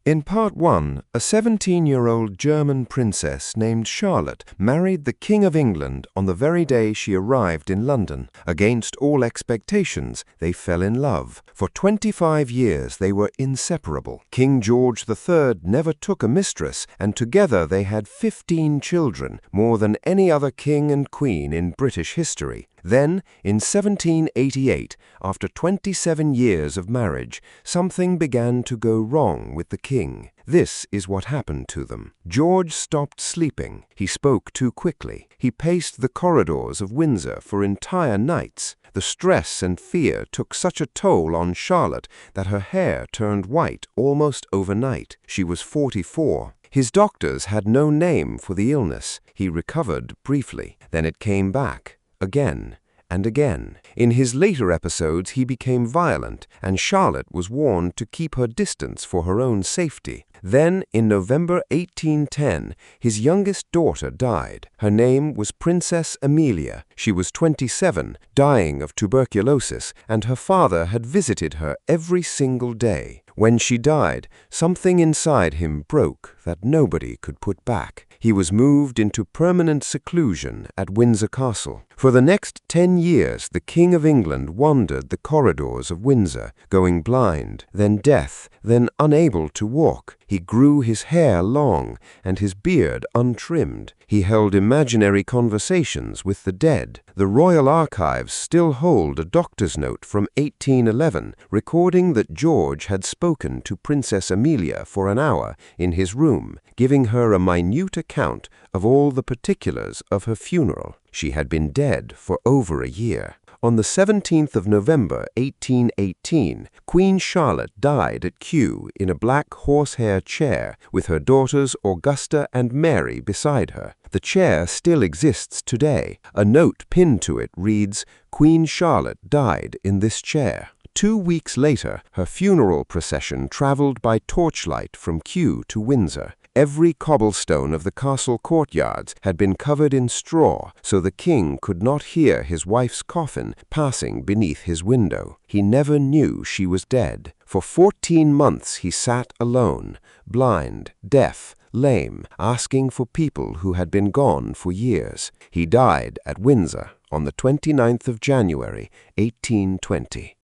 In Part 1, a 17-year-old German princess named Charlotte married the King of England on the very day she arrived in London. Against all expectations, they fell in love. For 25 years they were inseparable. King George III never took a mistress, and together they had 15 children, more than any other king and queen in British history. Then, in 1788, after 27 years of marriage, something began to go wrong with the king. This is what happened to them. George stopped sleeping. He spoke too quickly. He paced the corridors of Windsor for entire nights. The stress and fear took such a toll on Charlotte that her hair turned white almost overnight. She was 44. His doctors had no name for the illness. He recovered briefly. Then it came back. Again and again. In his later episodes, he became violent, and Charlotte was warned to keep her distance for her own safety. Then, in November 1810, his youngest daughter died. Her name was Princess Amelia. She was 27, dying of tuberculosis, and her father had visited her every single day. When she died, something inside him broke that nobody could put back. He was moved into permanent seclusion at Windsor Castle. For the next 10 years, the King of England wandered the corridors of Windsor, going blind, then deaf, then unable to walk. He grew his hair long and his beard untrimmed. He held imaginary conversations with the dead. The Royal Archives still hold a doctor's note from 1811 recording that George had spoken to Princess Amelia for an hour in his room, giving her a minute account of all the particulars of her funeral. She had been dead for over a year. On the 17th of November, 1818, Queen Charlotte died at Kew in a black horsehair chair with her daughters Augusta and Mary beside her. The chair still exists today. A note pinned to it reads, "Queen Charlotte died in this chair." 2 weeks later, her funeral procession traveled by torchlight from Kew to Windsor. Every cobblestone of the castle courtyards had been covered in straw, so the king could not hear his wife's coffin passing beneath his window. He never knew she was dead. For 14 months he sat alone, blind, deaf, lame, asking for people who had been gone for years. He died at Windsor on the 29th of January, 1820.